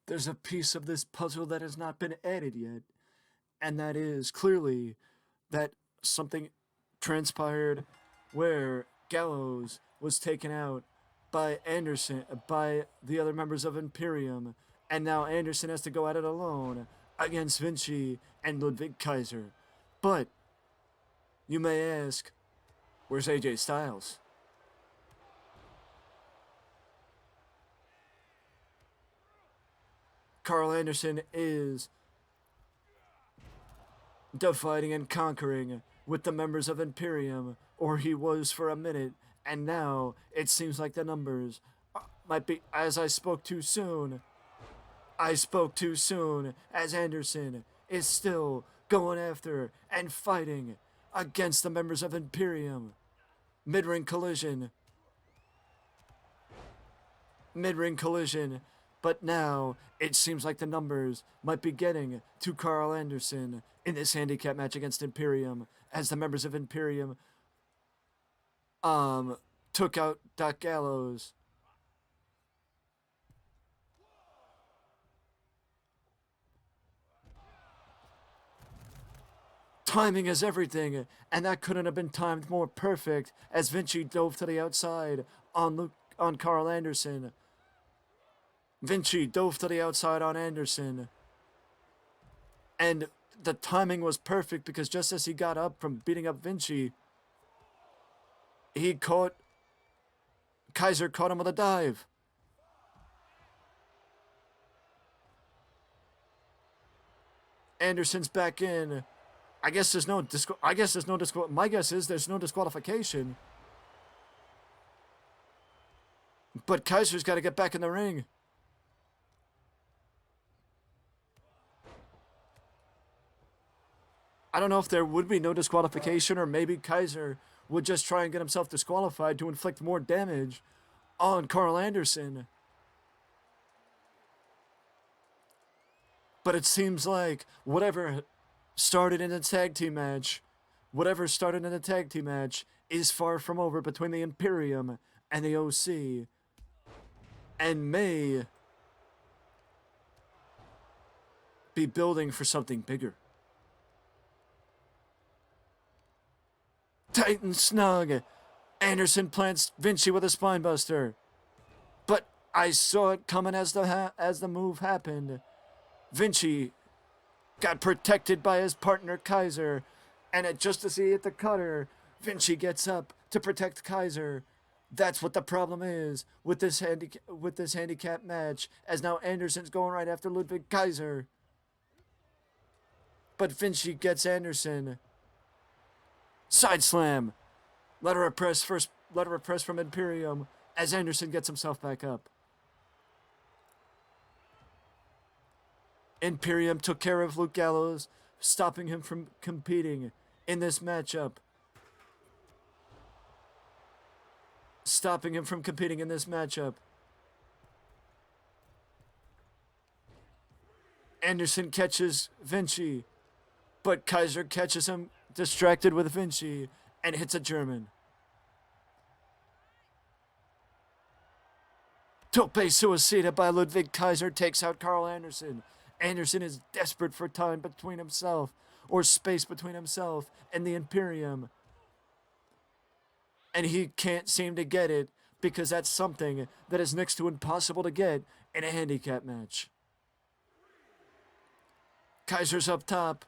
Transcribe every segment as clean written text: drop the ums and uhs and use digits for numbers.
there's a piece of this puzzle that has not been added yet, and that is clearly that something transpired where Gallows was taken out by Anderson, by the other members of Imperium, and now Anderson has to go at it alone against Vinci and Ludwig Kaiser. But you may ask, where's AJ Styles? Carl Anderson is dividing and conquering with the members of Imperium, or he was for a minute, and now it seems like the numbers might be. As I spoke too soon, I spoke too soon, as Anderson is still going after and fighting against the members of Imperium. Mid-ring collision. Mid-ring collision. But now it seems like the numbers might be getting to Carl Anderson in this handicap match against Imperium, as the members of Imperium took out Doc Gallows. Timing is everything, and that couldn't have been timed more perfect as Vinci dove to the outside on Carl Anderson. Vinci dove to the outside on Anderson. And the timing was perfect because just as he got up from beating up Vinci, Kaiser caught him with a dive. Anderson's back in. My guess is there's no disqualification. But Kaiser's got to get back in the ring. I don't know if there would be no disqualification, or maybe Kaiser would just try and get himself disqualified to inflict more damage on Carl Anderson. But it seems like whatever started in the tag team match is far from over between the Imperium and the OC, and may be building for something bigger. Tight and snug. Anderson plants Vinci with a spinebuster. But I saw it coming as the move happened. Vinci got protected by his partner Kaiser, and just as he hit the cutter, Vinci gets up to protect Kaiser. That's what the problem is with this handicap match, as now Anderson's going right after Ludwig Kaiser. But Vinci gets Anderson. Side slam. Lateral press from Imperium as Anderson gets himself back up. Imperium took care of Luke Gallows, stopping him from competing in this matchup. Anderson catches Vinci, but Kaiser catches him distracted with Vinci and hits a German. Tope Suicida by Ludwig Kaiser takes out Carl Anderson. Anderson is desperate for time between himself, or space between himself and the Imperium. And he can't seem to get it, because that's something that is next to impossible to get in a handicap match. Kaiser's up top.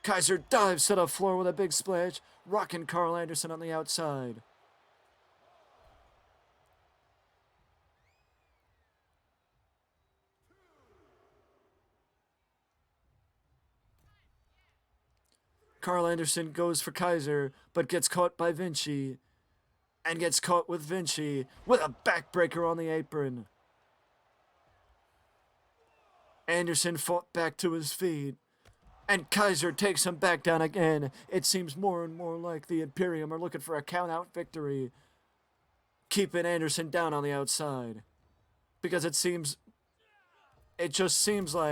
Kaiser dives to the floor with a big splash, rocking Carl Anderson on the outside. Carl Anderson goes for Kaiser, but gets caught by Vinci, and gets caught with Vinci with a backbreaker on the apron. Anderson fought back to his feet, and Kaiser takes him back down again. It seems more and more like the Imperium are looking for a count-out victory, keeping Anderson down on the outside. Because it just seems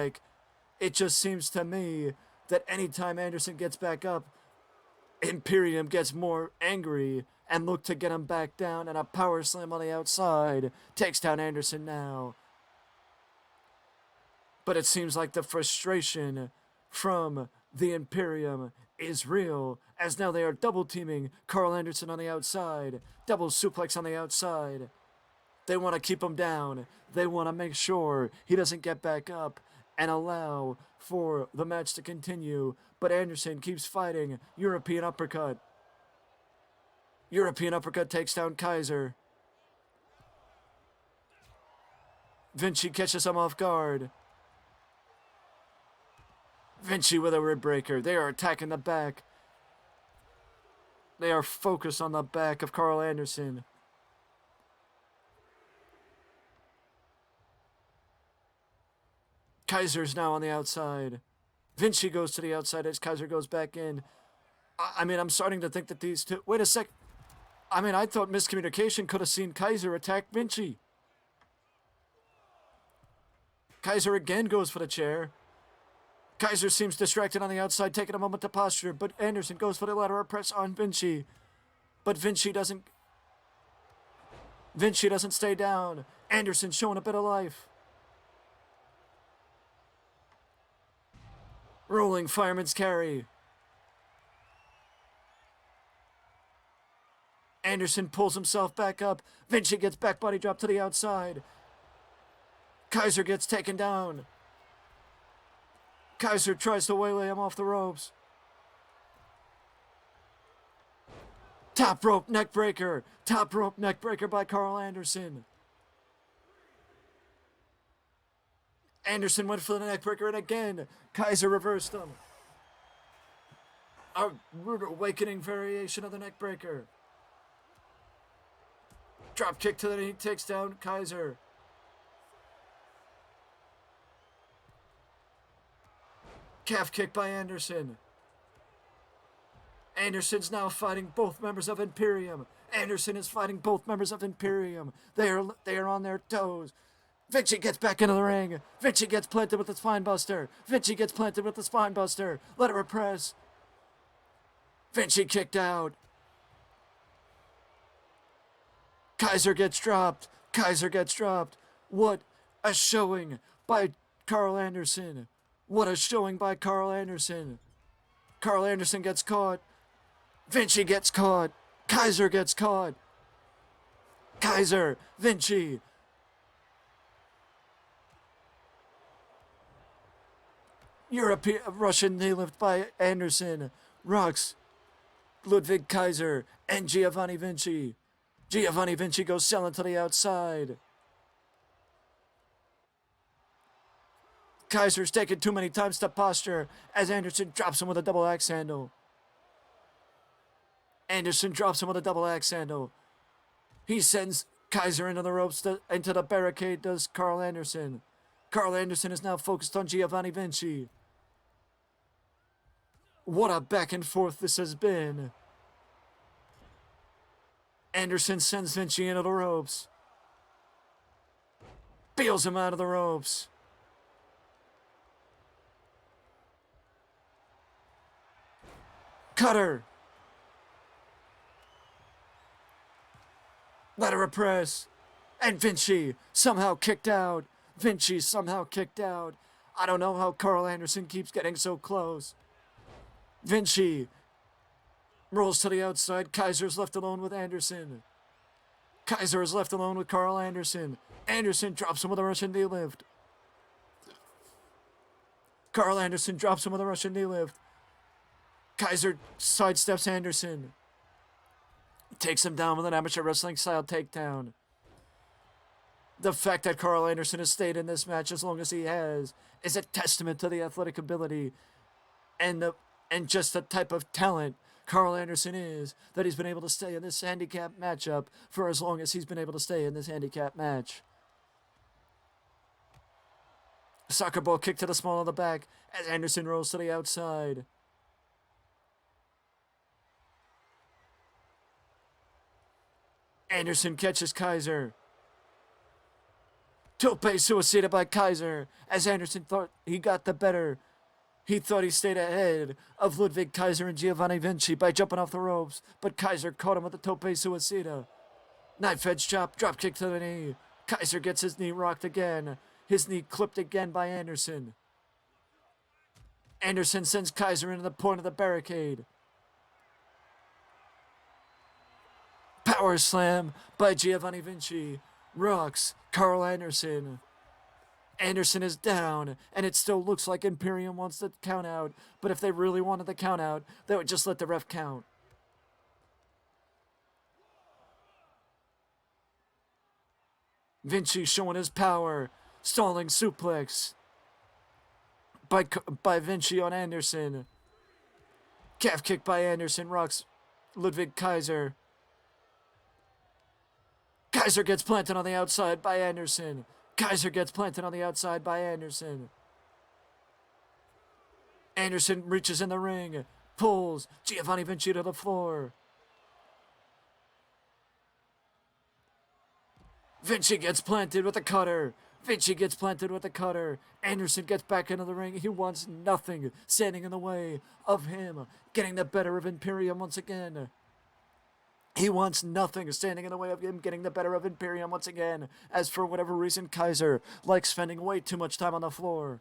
to me that anytime Anderson gets back up, Imperium gets more angry and look to get him back down, and a power slam on the outside takes down Anderson now. But it seems like the frustration from the Imperium is real, as now they are double teaming Carl Anderson on the outside, double suplex on the outside. They want to keep him down. They want to make sure he doesn't get back up and allow for the match to continue. But Anderson keeps fighting. European uppercut. European uppercut takes down Kaiser. Vinci catches him off guard. Vinci with a rib breaker. They are attacking the back. They are focused on the back of Carl Anderson. Kaiser's now on the outside. Vinci goes to the outside as Kaiser goes back in. I mean, I'm starting to think that these two... Wait a sec. I mean, I thought miscommunication could have seen Kaiser attack Vinci. Kaiser again goes for the chair. Kaiser seems distracted on the outside, taking a moment to posture, but Anderson goes for the lateral press on Vinci. But Vinci doesn't stay down. Anderson showing a bit of life. Rolling fireman's carry. Anderson pulls himself back up. Vinci gets back body drop to the outside. Kaiser gets taken down. Kaiser tries to waylay him off the ropes. Top rope neck breaker. Top rope neck breaker by Carl Anderson. Anderson went for the neck breaker, and again, Kaiser reversed him. A rude awakening variation of the neck breaker. Drop kick to the knee, takes down Kaiser. Calf kick by Anderson. Anderson's now fighting both members of Imperium. Anderson is fighting both members of Imperium. They are on their toes. Vinci gets back into the ring. Vinci gets planted with the spine buster. Vinci gets planted with the spine buster. Let her press. Vinci kicked out. Kaiser gets dropped. Kaiser gets dropped. What a showing by Carl Anderson. What a showing by Carl Anderson. Carl Anderson gets caught. Vinci gets caught. Kaiser gets caught. Kaiser, Vinci. European Russian knee lift by Anderson. Rocks Ludwig Kaiser and Giovanni Vinci. Giovanni Vinci goes selling to the outside. Kaiser's taken too many times to posture as Anderson drops him with a double axe handle. Anderson drops him with a double axe handle. He sends Kaiser into the ropes, into the barricade, does Carl Anderson. Carl Anderson is now focused on Giovanni Vinci. What a back and forth this has been. Anderson sends Vinci into the ropes. Peels him out of the ropes. Cutter. Lateral press. And Vinci somehow kicked out. Vinci somehow kicked out. I don't know how Carl Anderson keeps getting so close. Vinci rolls to the outside. Kaiser's left alone with Anderson. Kaiser is left alone with Carl Anderson. Anderson drops him with a Russian knee lift. Carl Anderson drops him with a Russian knee lift. Kaiser sidesteps Anderson. Takes him down with an amateur wrestling style takedown. The fact that Carl Anderson has stayed in this match as long as he has is a testament to the athletic ability and just the type of talent Carl Anderson is, that he's been able to stay in this handicap matchup for as long as he's been able to stay in this handicap match. Soccer ball kick to the small of the back as Anderson rolls to the outside. Anderson catches Kaiser. Tope suicida by Kaiser as Anderson thought he got the better. He thought he stayed ahead of Ludwig Kaiser and Giovanni Vinci by jumping off the ropes, but Kaiser caught him with the tope suicida. Knife edge chop, drop kick to the knee. Kaiser gets his knee rocked again. His knee clipped again by Anderson. Anderson sends Kaiser into the point of the barricade. Power slam by Giovanni Vinci. Rocks Carl Anderson. Anderson is down, and it still looks like Imperium wants the count out, but if they really wanted the count out, they would just let the ref count. Vinci showing his power, stalling suplex by Vinci on Anderson. Calf kick by Anderson, rocks Ludwig Kaiser. Kaiser gets planted on the outside by Anderson. Kaiser gets planted on the outside by Anderson. Anderson reaches in the ring, pulls Giovanni Vinci to the floor. Vinci gets planted with a cutter. Vinci gets planted with a cutter. Anderson gets back into the ring. He wants nothing standing in the way of him getting the better of Imperium once again. He wants nothing standing in the way of him getting the better of Imperium once again, as for whatever reason Kaiser likes spending way too much time on the floor.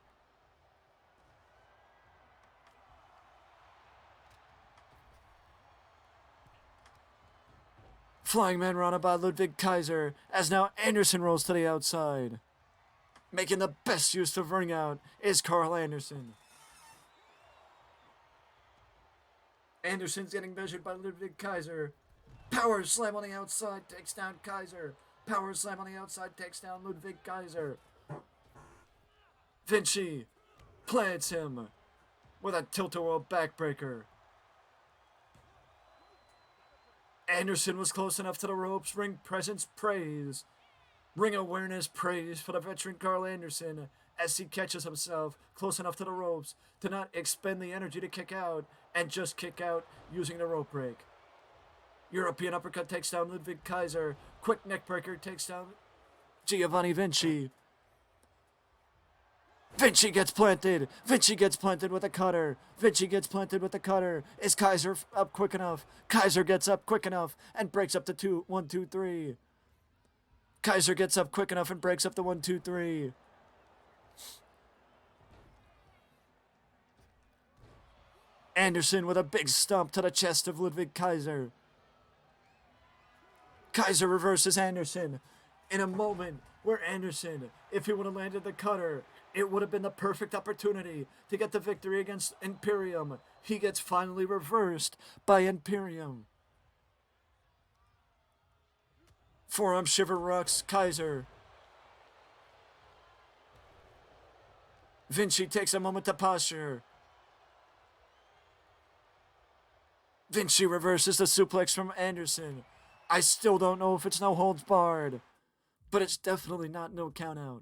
Flying Man Rana by Ludwig Kaiser, as now Anderson rolls to the outside. Making the best use of ring out is Carl Anderson. Anderson's getting measured by Ludwig Kaiser. Power slam on the outside takes down Kaiser. Power slam on the outside takes down Ludwig Kaiser. Vinci plants him with a tilt-a-whirl backbreaker. Anderson was close enough to the ropes. Ring presence praise. Ring awareness praise for the veteran Carl Anderson as he catches himself close enough to the ropes to not expend the energy to kick out and just kick out using the rope break. European uppercut takes down Ludwig Kaiser. Quick neckbreaker takes down Giovanni Vinci. Vinci gets planted. Vinci gets planted with a cutter. Vinci gets planted with a cutter. Is Kaiser up quick enough? Kaiser gets up quick enough and breaks up the 1, 2, 3. Kaiser gets up quick enough and breaks up the 1, 2, 3. Anderson with a big stomp to the chest of Ludwig Kaiser. Kaiser reverses Anderson in a moment where Anderson, if he would have landed the cutter, it would have been the perfect opportunity to get the victory against Imperium. He gets finally reversed by Imperium. Forearm shiver rocks Kaiser. Vinci takes a moment to posture. Vinci reverses the suplex from Anderson. I still don't know if it's no holds barred, but it's definitely not no count out.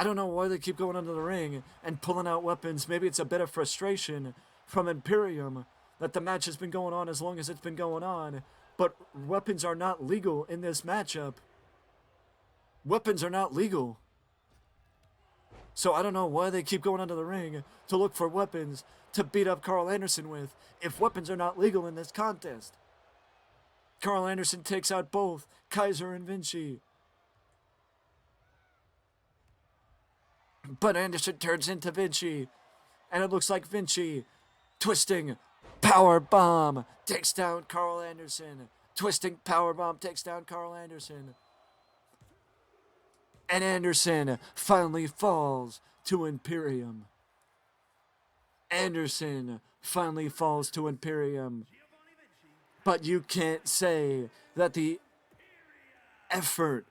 I don't know why they keep going into the ring and pulling out weapons. Maybe it's a bit of frustration from Imperium that the match has been going on as long as it's been going on, but weapons are not legal in this matchup. Weapons are not legal. So I don't know why they keep going into the ring to look for weapons to beat up Carl Anderson with if weapons are not legal in this contest. Carl Anderson takes out both Kaiser and Vinci. But Anderson turns into Vinci, and it looks like Vinci twisting power bomb takes down Carl Anderson. Twisting power bomb takes down Carl Anderson. And Anderson finally falls to Imperium. Anderson finally falls to Imperium. But you can't say that the effort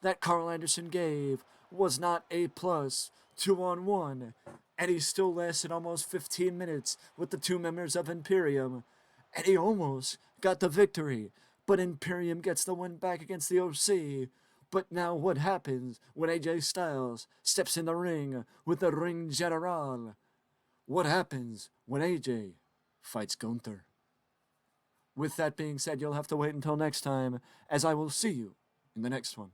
that Carl Anderson gave was not A+, 2-on-1, and he still lasted almost 15 minutes with the two members of Imperium, and he almost got the victory, but Imperium gets the win back against the OC. But now what happens when AJ Styles steps in the ring with the Ring General? What happens when AJ fights Gunther? with that being said, you'll have to wait until next time, as I will see you in the next one.